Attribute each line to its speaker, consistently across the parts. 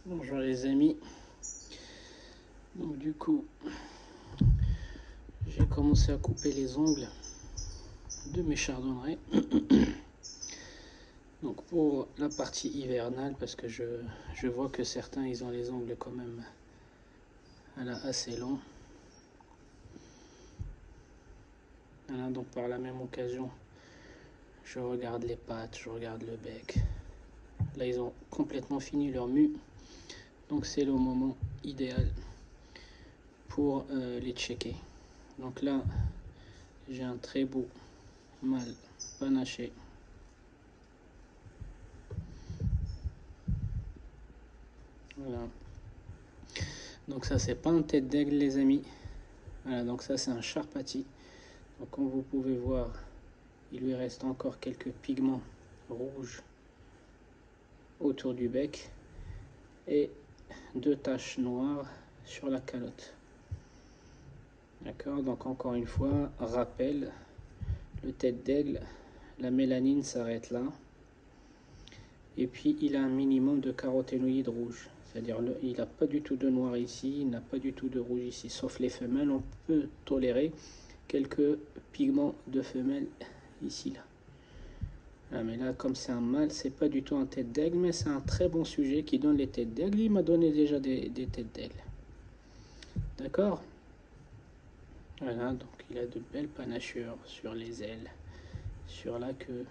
Speaker 1: Bonjour les amis. Donc du coup, j'ai commencé à couper les ongles de mes chardonnerets. Donc pour la partie hivernale, parce que je vois que certains ils ont les ongles quand même assez longs. Voilà, donc par la même occasion, je regarde les pattes, je regarde le bec. Là ils ont complètement fini leur mue. Donc c'est le moment idéal pour les checker. Donc là, j'ai un très beau mâle panaché. Voilà. Donc ça c'est pas un tête d'aigle les amis. Voilà, donc ça c'est un charpati. Donc comme vous pouvez voir, il lui reste encore quelques pigments rouges autour du bec et 2 taches noires sur la calotte. D'accord, donc encore une fois, rappel, le tête d'aigle, la mélanine s'arrête là. Et puis il a un minimum de caroténoïdes rouges. C'est-à-dire il n'a pas du tout de noir ici, il n'a pas du tout de rouge ici. Sauf les femelles, on peut tolérer quelques pigments de femelles ici là. Ah, mais là, comme c'est un mâle, c'est pas du tout un tête d'aigle, mais c'est un très bon sujet qui donne les têtes d'aigle. Il m'a donné déjà des têtes d'aigle. D'accord? Voilà, donc il a de belles panachures sur les ailes, sur la queue.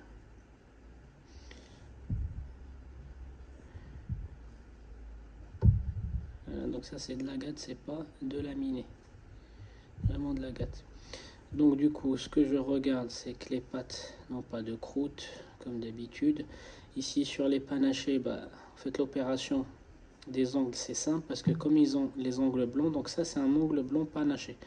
Speaker 1: Voilà, donc ça c'est de l'agate, c'est pas de laminé. Vraiment de l'agate. Donc du coup, ce que je regarde, c'est que les pattes n'ont pas de croûte, comme d'habitude. Ici, sur les panachés, en fait, l'opération des ongles, c'est simple, parce que comme ils ont les ongles blancs, donc ça, c'est un ongle blanc panaché.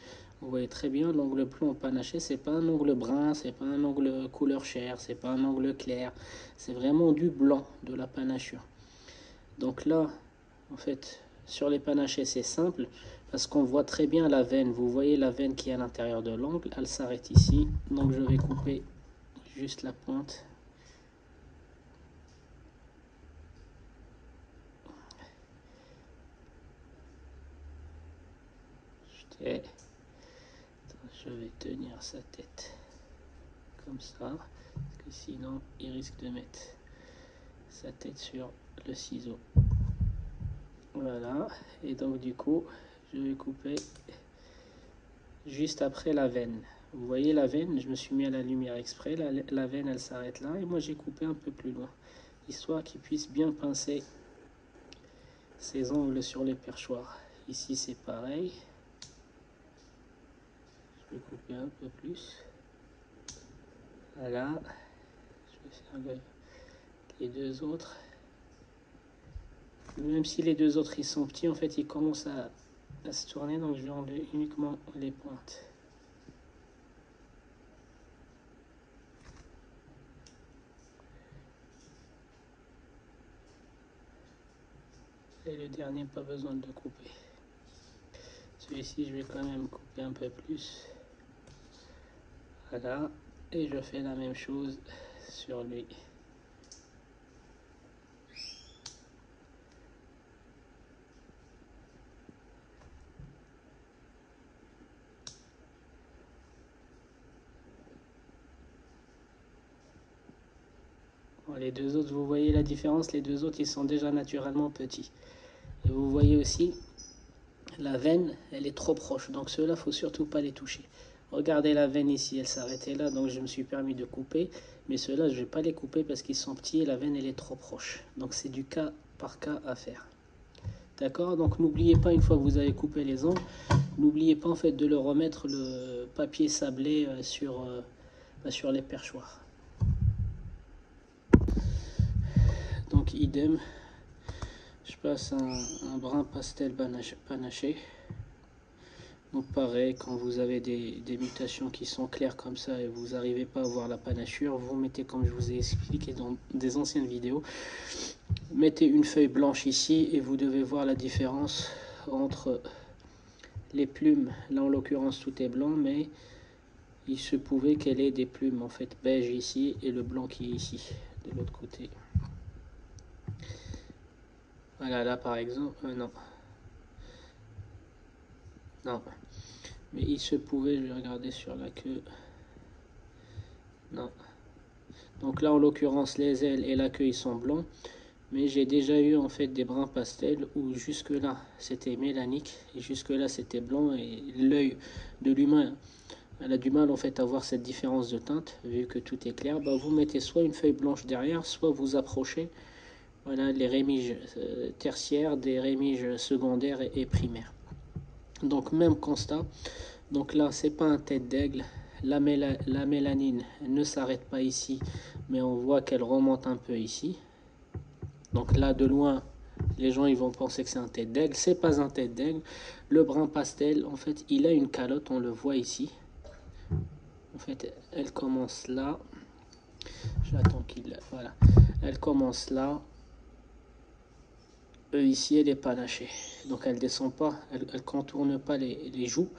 Speaker 1: Vous voyez très bien, l'ongle blanc panaché, c'est pas un ongle brun, c'est pas un ongle couleur chair, c'est pas un ongle clair. C'est vraiment du blanc, de la panachure. Donc là, en fait, sur les panachés, c'est simple. Parce qu'on voit très bien la veine. Vous voyez la veine qui est à l'intérieur de l'ongle. Elle s'arrête ici. Donc je vais couper juste la pointe. Je vais tenir sa tête comme ça. Parce que sinon, il risque de mettre sa tête sur le ciseau. Voilà. Et donc du coup, je vais couper juste après la veine. Vous voyez la veine, je me suis mis à la lumière exprès, la veine elle s'arrête là et moi j'ai coupé un peu plus loin, histoire qu'il puisse bien pincer ses ongles sur les perchoirs. Ici c'est pareil, je vais couper un peu plus, voilà, je vais faire les deux autres, même si les deux autres ils sont petits, en fait ils commencent à se tourner, donc je vais enlever uniquement les pointes. Et le dernier, pas besoin de le couper. Celui-ci, je vais quand même couper un peu plus. Voilà. Et je fais la même chose sur lui. Bon, les deux autres, vous voyez la différence? Les deux autres, ils sont déjà naturellement petits. Et vous voyez aussi, la veine, elle est trop proche. Donc ceux-là, il ne faut surtout pas les toucher. Regardez la veine ici, elle s'arrêtait là, donc je me suis permis de couper. Mais ceux-là, je ne vais pas les couper parce qu'ils sont petits et la veine, elle est trop proche. Donc c'est du cas par cas à faire. D'accord? Donc n'oubliez pas, une fois que vous avez coupé les ongles, n'oubliez pas en fait de le remettre le papier sablé sur les perchoirs. Donc idem, je passe un brun pastel panaché. Donc pareil, quand vous avez des mutations qui sont claires comme ça et vous n'arrivez pas à voir la panachure, vous mettez, comme je vous ai expliqué dans des anciennes vidéos, mettez une feuille blanche ici et vous devez voir la différence entre les plumes. Là en l'occurrence tout est blanc, mais il se pouvait qu'elle ait des plumes en fait beige ici et le blanc qui est ici de l'autre côté. Voilà, là par exemple, non, non. Mais il se pouvait, je vais regarder sur la queue. Non. Donc là, en l'occurrence, les ailes et la queue, ils sont blancs. Mais j'ai déjà eu en fait des bruns pastels où jusque là c'était mélanique et jusque là c'était blanc, et l'œil de l'humain, elle a du mal en fait à voir cette différence de teinte vu que tout est clair. Bah, vous mettez soit une feuille blanche derrière, soit vous approchez, voilà, les rémiges tertiaires des rémiges secondaires et primaires. Donc même constat. Donc là c'est pas un tête d'aigle. La mélanine ne s'arrête pas ici, mais on voit qu'elle remonte un peu ici. Donc là, de loin, les gens ils vont penser que c'est un tête d'aigle. C'est pas un tête d'aigle. Le brun pastel, en fait, il a une calotte, on le voit ici. En fait, elle commence là. J'attends qu'il... Voilà. Elle commence là. Ici, elle est panachée. Donc elle descend pas, elle contourne pas les joues.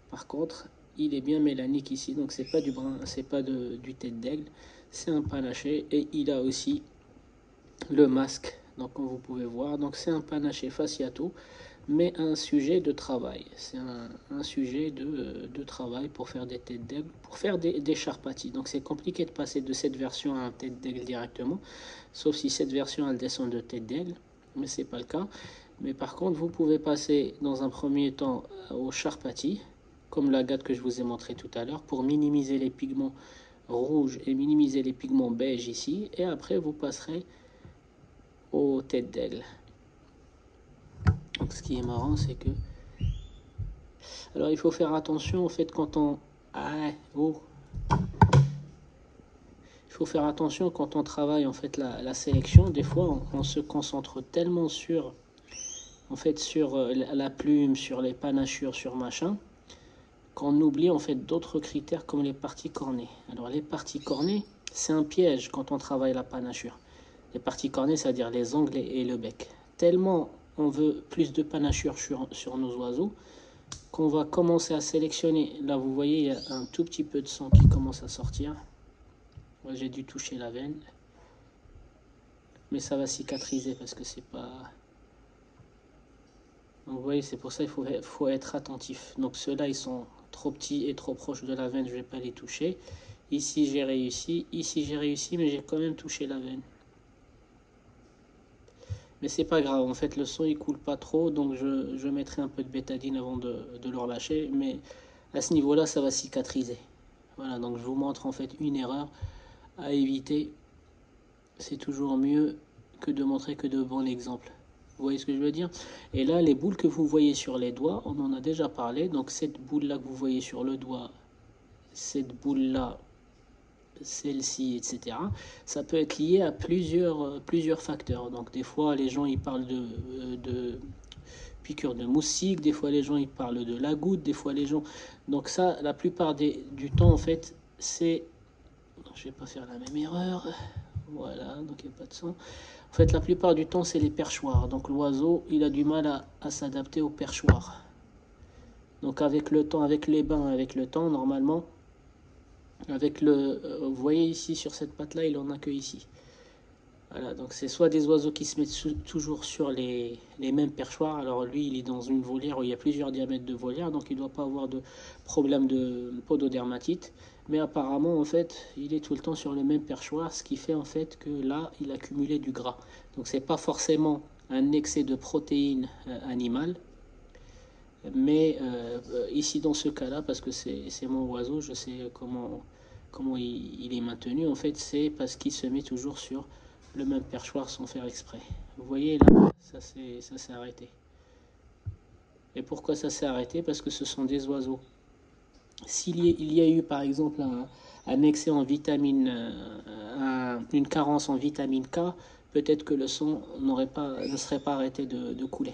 Speaker 1: Par contre, il est bien mélanique ici. Donc c'est pas du brun, c'est pas du tête d'aigle. C'est un panaché. Et il a aussi le masque, donc comme vous pouvez voir, donc c'est un panaché faciato, mais un sujet de travail. C'est un sujet de travail pour faire des têtes d'aigle, pour faire des charpatis. Donc c'est compliqué de passer de cette version à un tête d'aigle directement, sauf si cette version elle descend de tête d'aigle, mais c'est pas le cas. Mais par contre, vous pouvez passer dans un premier temps au charpati, comme la gatte que je vous ai montré tout à l'heure, pour minimiser les pigments rouges et minimiser les pigments beige ici, et après vous passerez aux têtes d'aigle. Donc ce qui est marrant, c'est que... Alors il faut faire attention en fait quand on... Il faut faire attention quand on travaille en fait la sélection. Des fois on se concentre tellement sur... En fait sur la plume, sur les panachures, sur machin, qu'on oublie en fait d'autres critères comme les parties cornées. Alors les parties cornées, c'est un piège quand on travaille la panachure. Les parties cornées, c'est-à-dire les ongles et le bec. Tellement on veut plus de panachure sur nos oiseaux qu'on va commencer à sélectionner. Là, vous voyez, il y a un tout petit peu de sang qui commence à sortir. Moi, j'ai dû toucher la veine. Mais ça va cicatriser parce que c'est pas... Donc, vous voyez, c'est pour ça qu'il faut être attentif. Donc, ceux-là, ils sont trop petits et trop proches de la veine. Je ne vais pas les toucher. Ici, j'ai réussi. Ici, j'ai réussi, mais j'ai quand même touché la veine. Mais c'est pas grave, en fait le sang il coule pas trop, donc je mettrai un peu de bétadine avant de le relâcher, mais à ce niveau là ça va cicatriser. Voilà, donc je vous montre en fait une erreur à éviter. C'est toujours mieux que de montrer que de bons exemples. Vous voyez ce que je veux dire? Et là les boules que vous voyez sur les doigts, on en a déjà parlé, donc cette boule là que vous voyez sur le doigt, cette boule là, celle-ci, etc. Ça peut être lié à plusieurs facteurs. Donc des fois, les gens ils parlent de piqûre de moustique, des fois les gens ils parlent de la goutte, des fois les gens... Donc ça, la plupart du temps, en fait, c'est... Je vais pas faire la même erreur. Voilà, donc il n'y a pas de sang. En fait, la plupart du temps, c'est les perchoirs. Donc l'oiseau, il a du mal à s'adapter aux perchoirs. Donc avec le temps, avec les bains, avec le temps, normalement, avec le... vous voyez ici, sur cette patte-là, il en a que ici. Voilà, donc c'est soit des oiseaux qui se mettent toujours sur les mêmes perchoirs. Alors lui, il est dans une volière où il y a plusieurs diamètres de volière, donc il ne doit pas avoir de problème de pododermatite. Mais apparemment, en fait, il est tout le temps sur le même perchoir, ce qui fait en fait que là, il a accumulé du gras. Donc c'est pas forcément un excès de protéines animales, mais ici dans ce cas-là, parce que c'est mon oiseau, je sais comment il est maintenu. En fait, c'est parce qu'il se met toujours sur le même perchoir sans faire exprès. Vous voyez là, ça s'est arrêté. Et pourquoi ça s'est arrêté? Parce que ce sont des oiseaux. S'il y a eu par exemple un excès en vitamine, une carence en vitamine K, peut-être que le sang ne serait pas arrêté de couler.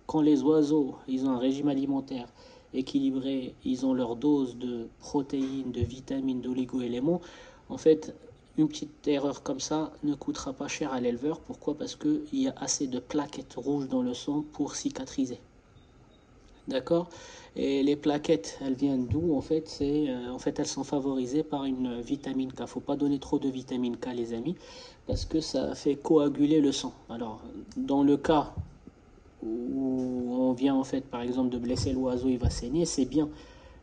Speaker 1: Quand les oiseaux ils ont un régime alimentaire équilibré, ils ont leur dose de protéines, de vitamines, d'oligo-éléments, en fait, une petite erreur comme ça ne coûtera pas cher à l'éleveur. Pourquoi? Parce qu'il y a assez de plaquettes rouges dans le sang pour cicatriser. D'accord? Et les plaquettes, elles viennent d'où? En fait, elles sont favorisées par une vitamine K. Faut pas donner trop de vitamine K, les amis, parce que ça fait coaguler le sang. Alors, dans le cas où on vient en fait, par exemple, de blesser l'oiseau, il va saigner, c'est bien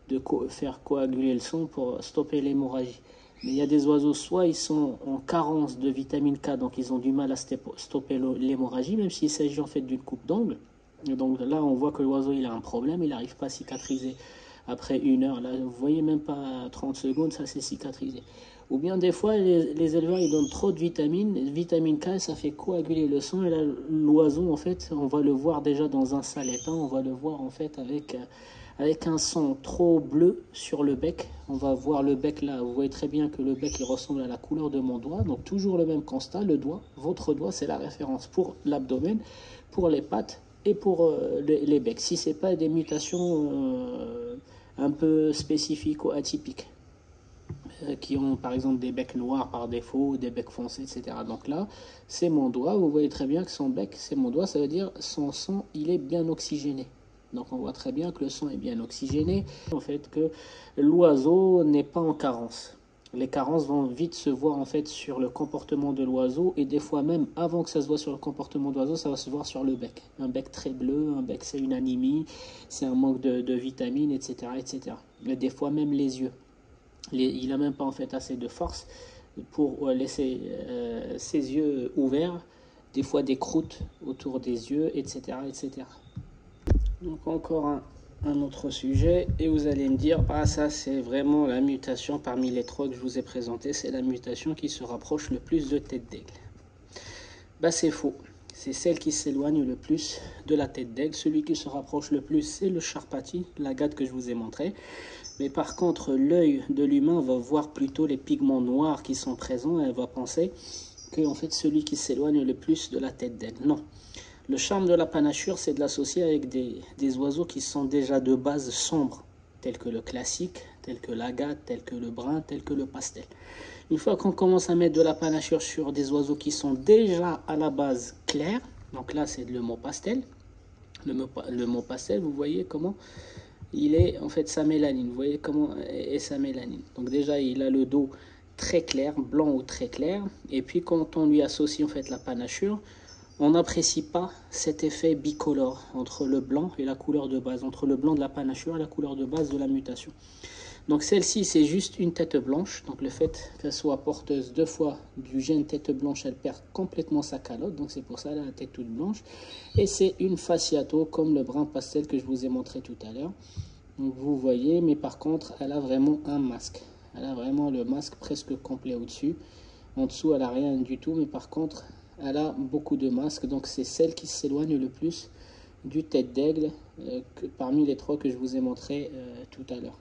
Speaker 1: de faire coaguler le sang pour stopper l'hémorragie. Mais il y a des oiseaux, soit ils sont en carence de vitamine K, donc ils ont du mal à stopper l'hémorragie, même s'il s'agit en fait d'une coupe d'ongle. Donc là, on voit que l'oiseau il a un problème, il n'arrive pas à cicatriser après 1 heure. Là, vous voyez, même pas 30 secondes, ça s'est cicatrisé. Ou bien des fois, les éleveurs ils donnent trop de vitamines. Vitamine K, ça fait coaguler le sang. Et là, l'oiseau, en fait, on va le voir déjà dans un sale état. On va le voir en fait avec un sang trop bleu sur le bec. On va voir le bec là. Vous voyez très bien que le bec il ressemble à la couleur de mon doigt. Donc toujours le même constat. Le doigt, votre doigt, c'est la référence pour l'abdomen, pour les pattes et pour les becs, si ce n'est pas des mutations un peu spécifiques ou atypiques, qui ont par exemple des becs noirs par défaut, des becs foncés, etc. Donc là, c'est mon doigt, vous voyez très bien que son bec, c'est mon doigt, ça veut dire son sang, il est bien oxygéné. Donc on voit très bien que le sang est bien oxygéné, en fait que l'oiseau n'est pas en carence. Les carences vont vite se voir en fait sur le comportement de l'oiseau, et des fois même avant que ça se voit sur le comportement de l'oiseau, ça va se voir sur le bec. Un bec très bleu, un bec c'est une anémie, c'est un manque de vitamines, etc., etc. Et des fois même les yeux. Il n'a même pas en fait assez de force pour laisser ses yeux ouverts, des fois des croûtes autour des yeux, etc., etc. Donc encore un autre sujet, et vous allez me dire, ah ça c'est vraiment la mutation parmi les trois que je vous ai présenté, c'est la mutation qui se rapproche le plus de tête d'aigle. Bah c'est faux, c'est celle qui s'éloigne le plus de la tête d'aigle. Celui qui se rapproche le plus, c'est le charpati, l'agate que je vous ai montré. Mais par contre, l'œil de l'humain va voir plutôt les pigments noirs qui sont présents, et elle va penser que en fait celui qui s'éloigne le plus de la tête d'aigle. Non. Le charme de la panachure, c'est de l'associer avec des oiseaux qui sont déjà de base sombres, tels que le classique, tels que l'agate, tels que le brun, tels que le pastel. Une fois qu'on commence à mettre de la panachure sur des oiseaux qui sont déjà à la base clairs, donc là c'est le mot pastel. Le mot pastel, vous voyez comment il est en fait sa mélanine. Vous voyez comment est sa mélanine. Donc déjà il a le dos très clair, blanc ou très clair. Et puis quand on lui associe en fait la panachure, on n'apprécie pas cet effet bicolore entre le blanc et la couleur de base, entre le blanc de la panachure et la couleur de base de la mutation. Donc celle-ci, c'est juste une tête blanche. Donc le fait qu'elle soit porteuse 2 fois du gène tête blanche, elle perd complètement sa calotte. Donc c'est pour ça qu'elle a la tête toute blanche. Et c'est une fasciato comme le brun pastel que je vous ai montré tout à l'heure. Donc vous voyez, mais par contre, elle a vraiment un masque. Elle a vraiment le masque presque complet au-dessus. En dessous, elle n'a rien du tout, mais par contre, elle a beaucoup de masques. Donc c'est celle qui s'éloigne le plus du tête d'aigle parmi les trois que je vous ai montré tout à l'heure.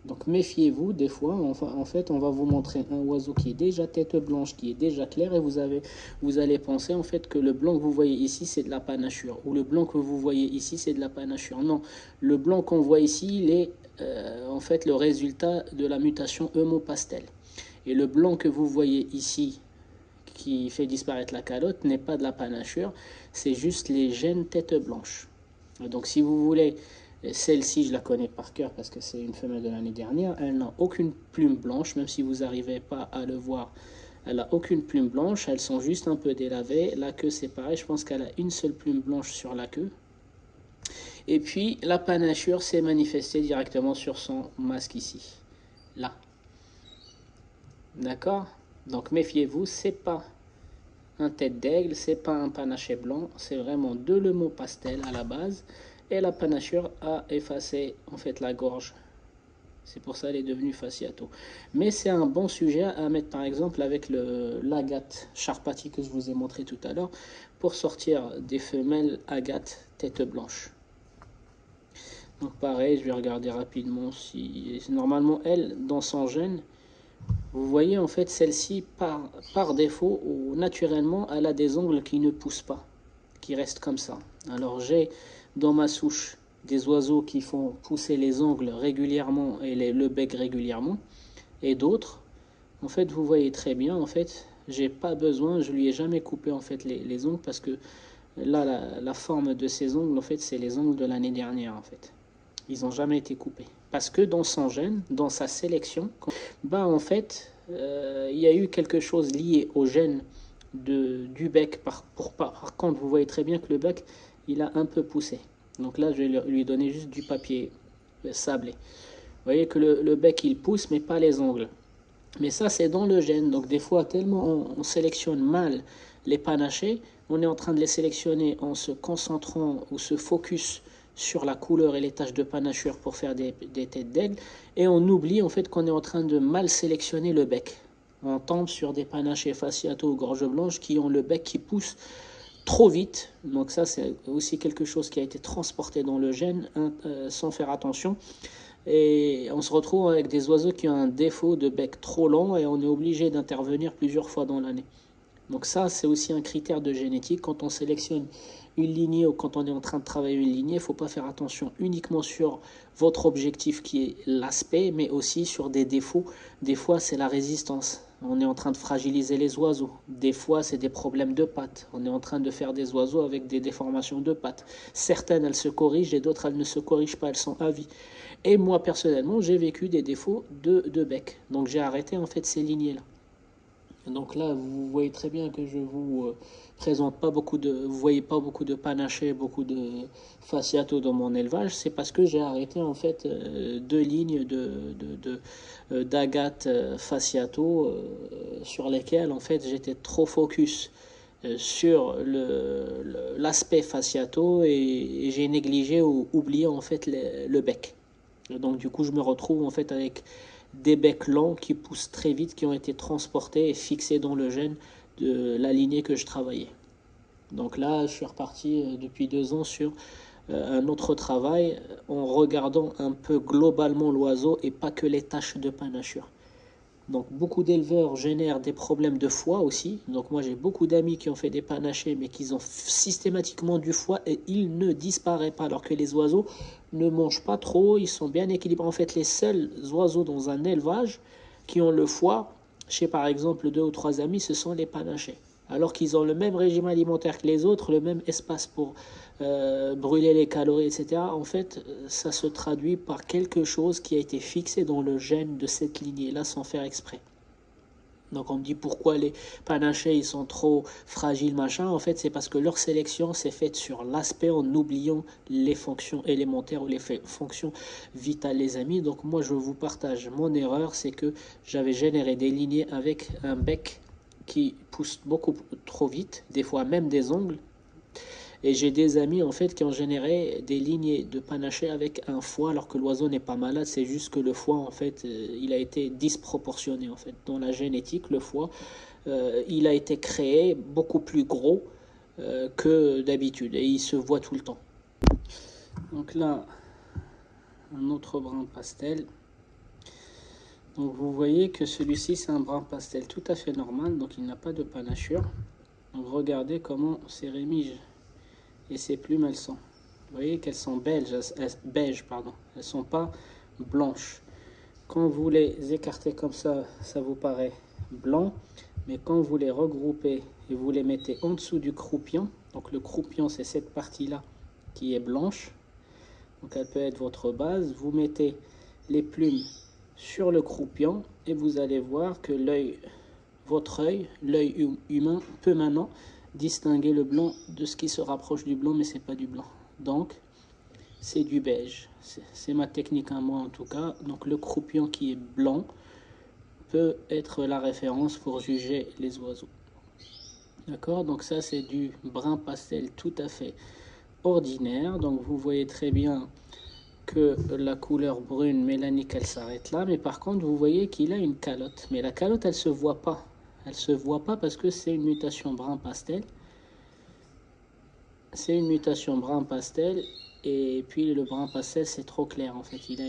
Speaker 1: Donc méfiez-vous, des fois, en fait, on va vous montrer un oiseau qui est déjà tête blanche, qui est déjà clair, et vous allez penser en fait que le blanc que vous voyez ici, c'est de la panachure, ou le blanc que vous voyez ici, c'est de la panachure. Non, le blanc qu'on voit ici, il est en fait le résultat de la mutation hémopastel. Et le blanc que vous voyez ici, qui fait disparaître la calotte, n'est pas de la panachure, c'est juste les gènes tête blanche. Donc si vous voulez... Celle-ci, je la connais par cœur parce que c'est une femelle de l'année dernière. Elle n'a aucune plume blanche, même si vous n'arrivez pas à le voir. Elle n'a aucune plume blanche, elles sont juste un peu délavées. La queue, c'est pareil, je pense qu'elle a une seule plume blanche sur la queue. Et puis, la panachure s'est manifestée directement sur son masque ici. Là. D'accord? Donc, méfiez-vous, c'est pas un tête d'aigle, c'est pas un panaché blanc, c'est vraiment de l'hémo pastel à la base. Et la panachure a effacé en fait la gorge. C'est pour ça qu'elle est devenue fasciato. Mais c'est un bon sujet à mettre par exemple avec l'agate charpati que je vous ai montré tout à l'heure pour sortir des femelles agate tête blanche. Donc pareil, je vais regarder rapidement si normalement elle dans son gène, vous voyez en fait celle-ci par défaut ou naturellement elle a des ongles qui ne poussent pas, qui restent comme ça. Alors j'ai dans ma souche des oiseaux qui font pousser les ongles régulièrement et le bec régulièrement, et d'autres, en fait, vous voyez très bien, en fait, j'ai pas besoin, je lui ai jamais coupé en fait les ongles parce que là, la forme de ces ongles, en fait, c'est les ongles de l'année dernière, en fait. Ils n'ont jamais été coupés. Parce que dans son gène, dans sa sélection, en fait, il y a eu quelque chose lié au gène du bec. Par contre, vous voyez très bien que le bec, il a un peu poussé. Donc là, je vais lui donner juste du papier sablé. Vous voyez que le bec, il pousse, mais pas les ongles. Mais ça, c'est dans le gène. Donc des fois, tellement on sélectionne mal les panachés, on est en train de les sélectionner en se concentrant ou se focus sur la couleur et les taches de panachure pour faire des têtes d'aigle, et on oublie en fait qu'on est en train de mal sélectionner le bec. On tombe sur des panachés fasciato ou gorge blanche qui ont le bec qui pousse trop vite. Donc ça, c'est aussi quelque chose qui a été transporté dans le gène sans faire attention. Et on se retrouve avec des oiseaux qui ont un défaut de bec trop long et on est obligé d'intervenir plusieurs fois dans l'année. Donc ça, c'est aussi un critère de génétique. Quand on sélectionne une lignée ou quand on est en train de travailler une lignée, il ne faut pas faire attention uniquement sur votre objectif qui est l'aspect, mais aussi sur des défauts. Des fois, c'est la résistance. On est en train de fragiliser les oiseaux. Des fois, c'est des problèmes de pattes. On est en train de faire des oiseaux avec des déformations de pattes. Certaines, elles se corrigent et d'autres, elles ne se corrigent pas. Elles sont à vie. Et moi, personnellement, j'ai vécu des défauts de bec. Donc, j'ai arrêté en fait ces lignées-là. Donc là, vous voyez très bien que je vous présente pas beaucoup de, vous voyez pas beaucoup de panachés, beaucoup de fasciato dans mon élevage. C'est parce que j'ai arrêté en fait 2 lignes d'agate fasciato sur lesquelles en fait j'étais trop focus sur l'aspect fasciato et j'ai négligé ou oublié en fait le bec. Donc du coup, je me retrouve en fait avec des becs longs qui poussent très vite, qui ont été transportés et fixés dans le gène de la lignée que je travaillais. Donc là, je suis reparti depuis 2 ans sur un autre travail en regardant un peu globalement l'oiseau et pas que les taches de panachure. Donc beaucoup d'éleveurs génèrent des problèmes de foie aussi. Donc moi j'ai beaucoup d'amis qui ont fait des panachés mais qui ont systématiquement du foie et il ne disparaît pas alors que les oiseaux ne mangent pas trop, ils sont bien équilibrés. En fait les seuls oiseaux dans un élevage qui ont le foie, chez par exemple 2 ou 3 amis, ce sont les panachés. Alors qu'ils ont le même régime alimentaire que les autres, le même espace pour brûler les calories, etc. En fait, ça se traduit par quelque chose qui a été fixé dans le gène de cette lignée-là sans faire exprès. Donc on me dit pourquoi les panachés ils sont trop fragiles, machin. En fait, c'est parce que leur sélection s'est faite sur l'aspect en oubliant les fonctions élémentaires ou les fonctions vitales, les amis. Donc moi, je vous partage mon erreur, c'est que j'avais généré des lignées avec un bec qui pousse beaucoup trop vite, des fois même des ongles. Et j'ai des amis en fait qui ont généré des lignées de panachés avec un foie alors que l'oiseau n'est pas malade, c'est juste que le foie en fait il a été disproportionné en fait. Dans la génétique, le foie il a été créé beaucoup plus gros que d'habitude et il se voit tout le temps. Donc là, un autre brun pastel. Donc vous voyez que celui-ci c'est un brun pastel tout à fait normal, donc il n'a pas de panachure. Donc regardez comment ces rémiges et ces plumes elles sont. Vous voyez qu'elles sont beiges, pardon. Elles sont pas blanches. Quand vous les écartez comme ça, ça vous paraît blanc, mais quand vous les regroupez et vous les mettez en dessous du croupion, donc le croupion c'est cette partie-là qui est blanche, donc elle peut être votre base, vous mettez les plumes sur le croupion et vous allez voir que votre œil, l'œil humain peut maintenant distinguer le blanc de ce qui se rapproche du blanc, mais c'est pas du blanc. Donc c'est du beige. C'est ma technique à moi en tout cas. Donc le croupion qui est blanc peut être la référence pour juger les oiseaux. D'accord, donc ça c'est du brun pastel tout à fait ordinaire. Donc vous voyez très bien que la couleur brune mélanique elle s'arrête là, mais par contre vous voyez qu'il a une calotte, mais la calotte elle se voit pas, parce que c'est une mutation brun pastel, et puis le brun pastel c'est trop clair en fait, il a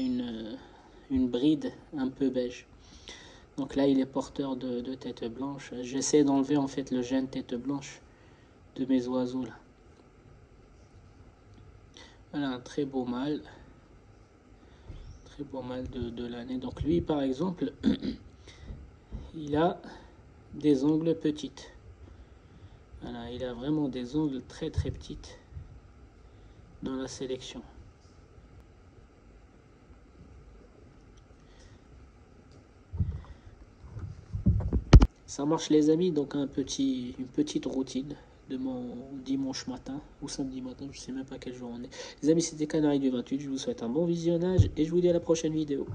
Speaker 1: une bride un peu beige. Donc là il est porteur de tête blanche. J'essaie d'enlever en fait le gène tête blanche de mes oiseaux là. Voilà un très beau mâle de l'année. Donc lui par exemple il a des ongles petites. Voilà, il a vraiment des ongles très très petites dans la sélection. Ça marche les amis, donc une petite routine de mon dimanche matin ou samedi matin, je sais même pas quel jour on est. Les amis, c'était Canary du 28, je vous souhaite un bon visionnage et je vous dis à la prochaine vidéo.